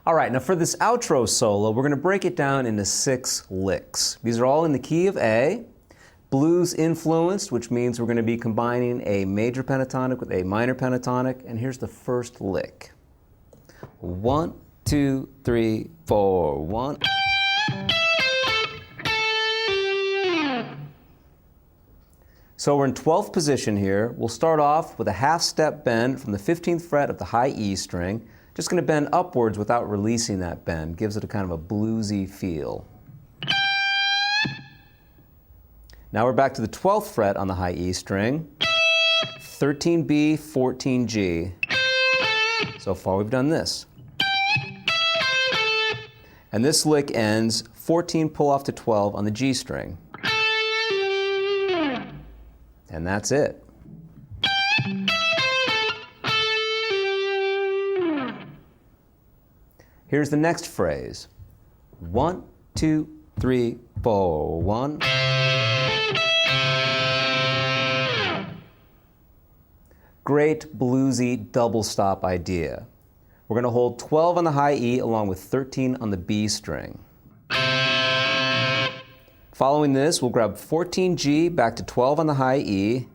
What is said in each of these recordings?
All right, now for this outro solo, we're going to break it down into 6 licks. These are all in the key of A, blues influenced, which means we're going to be combining a major pentatonic with a minor pentatonic, and here's the first lick. 1, 2, 3, 4, 1. So we're in 12th position here. We'll start off with a half step bend from the 15th fret of the high E string. Just going to bend upwards without releasing that bend. Gives it a kind of a bluesy feel. Now we're back to the 12th fret on the high E string. 13B, 14G. So far we've done this. And this lick ends 14 pull off to 12 on the G string. And that's it. Here's the next phrase. 1, 2, 3, 4, 1. Great bluesy double stop idea. We're going to hold 12 on the high E along with 13 on the B string. Following this, we'll grab 14G back to 12 on the high E,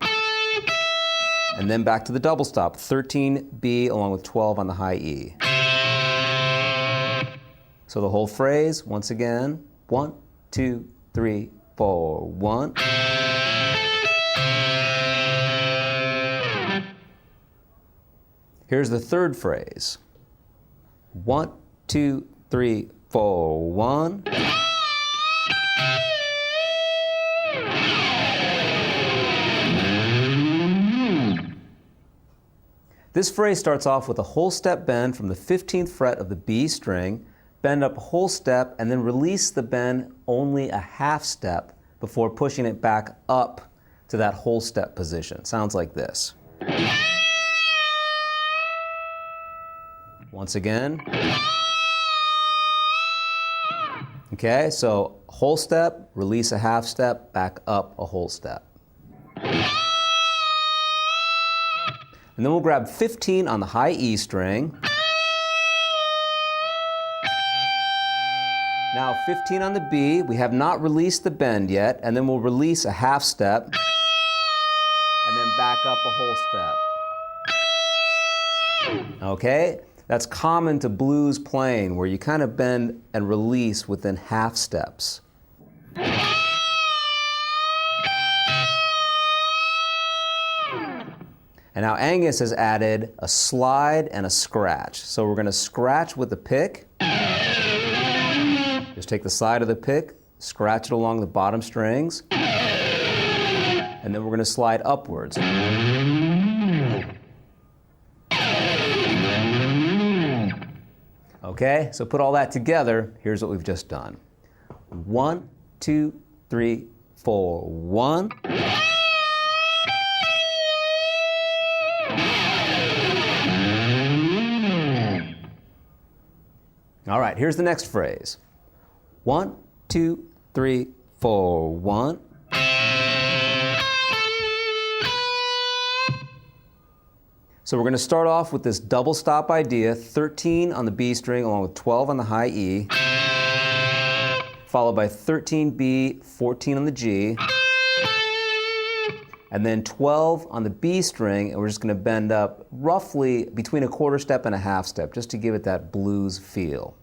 and then back to the double stop, 13B along with 12 on the high E. So the whole phrase, once again, 1, 2, 3, 4, 1. Here's the third phrase. 1, 2, 3, 4, 1. This phrase starts off with a whole step bend from the 15th fret of the B string, bend up a whole step, and then release the bend only a half step before pushing it back up to that whole step position. Sounds like this. Once again. Okay, so whole step, release a half step, back up a whole step. And then we'll grab 15 on the high E string. Now 15 on the B, we have not released the bend yet, and then we'll release a half step, and then back up a whole step. Okay? That's common to blues playing, where you kind of bend and release within half steps. And now Angus has added a slide and a scratch. So we're going to scratch with the pick. Just take the side of the pick, scratch it along the bottom strings, and then we're going to slide upwards. Okay, so put all that together, here's what we've just done. 1, 2, 3, 4, 1. All right, here's the next phrase. 1, 2, 3, 4, 1. So we're going to start off with this double stop idea, 13 on the B string along with 12 on the high E, followed by 13B, 14 on the G, and then 12 on the B string, and we're just going to bend up roughly between a quarter step and a half step, just to give it that blues feel.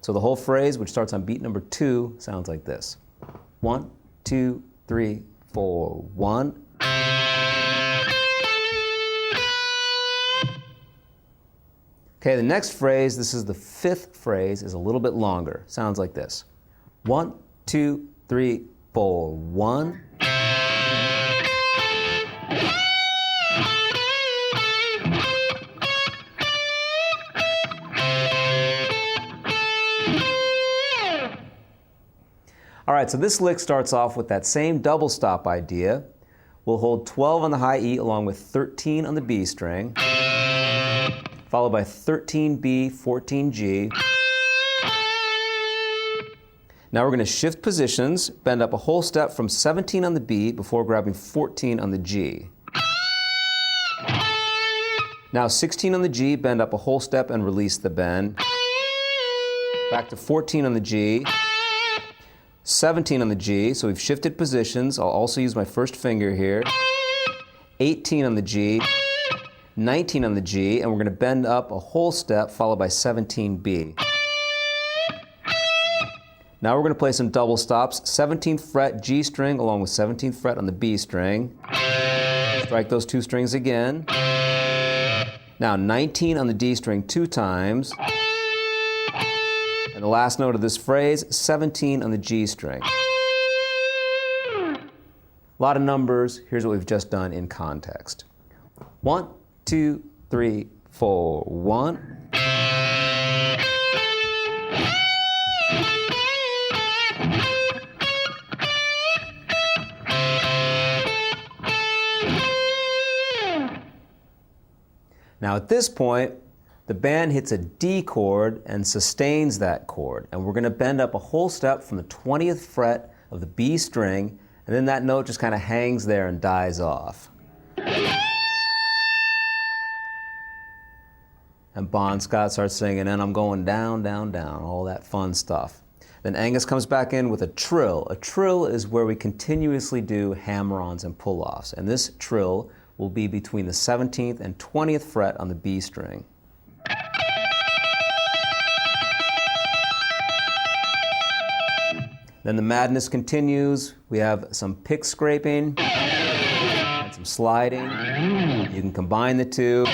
So the whole phrase, which starts on beat number 2, sounds like this. 1, 2, 3, 4, 1. Okay, the next phrase, this is the 5th phrase, is a little bit longer. Sounds like this. 1, 2, 3, 4, 1. All right, so this lick starts off with that same double stop idea. We'll hold 12 on the high E along with 13 on the B string, followed by 13B, 14G. Now we're going to shift positions, bend up a whole step from 17 on the B before grabbing 14 on the G. Now 16 on the G, bend up a whole step and release the bend. Back to 14 on the G. 17 on the G, so we've shifted positions. I'll also use my first finger here. 18 on the G. 19 on the G, and we're going to bend up a whole step followed by 17B. Now we're going to play some double stops. 17th fret G string along with 17th fret on the B string. Strike those two strings again. Now 19 on the D string 2 times. And the last note of this phrase, 17 on the G string. A lot of numbers. Here's what we've just done in context. 1, 2, 3, 4, 1. Now at this point, the band hits a D chord and sustains that chord. And we're going to bend up a whole step from the 20th fret of the B string, and then that note just kind of hangs there and dies off. And Bon Scott starts singing, and I'm going down, down, down, all that fun stuff. Then Angus comes back in with a trill. A trill is where we continuously do hammer-ons and pull-offs. And this trill will be between the 17th and 20th fret on the B string. Then the madness continues. We have some pick scraping and some sliding. You can combine the two.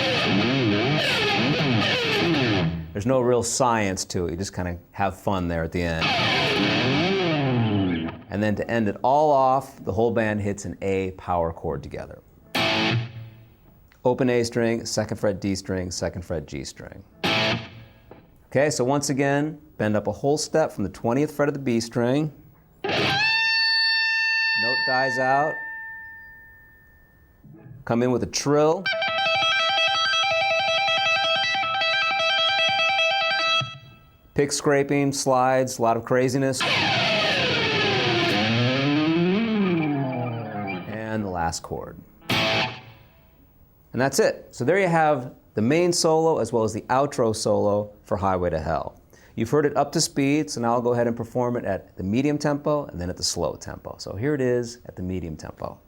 There's no real science to it. You just kind of have fun there at the end. And then to end it all off, the whole band hits an A power chord together. Open A string, 2nd fret D string, 2nd fret G string. Okay, so once again, bend up a whole step from the 20th fret of the B string. Note dies out. Come in with a trill. Pick scraping, slides, a lot of craziness. And the last chord. And that's it. So there you have the main solo as well as the outro solo for Highway to Hell. You've heard it up to speed, so now I'll go ahead and perform it at the medium tempo and then at the slow tempo. So here it is at the medium tempo.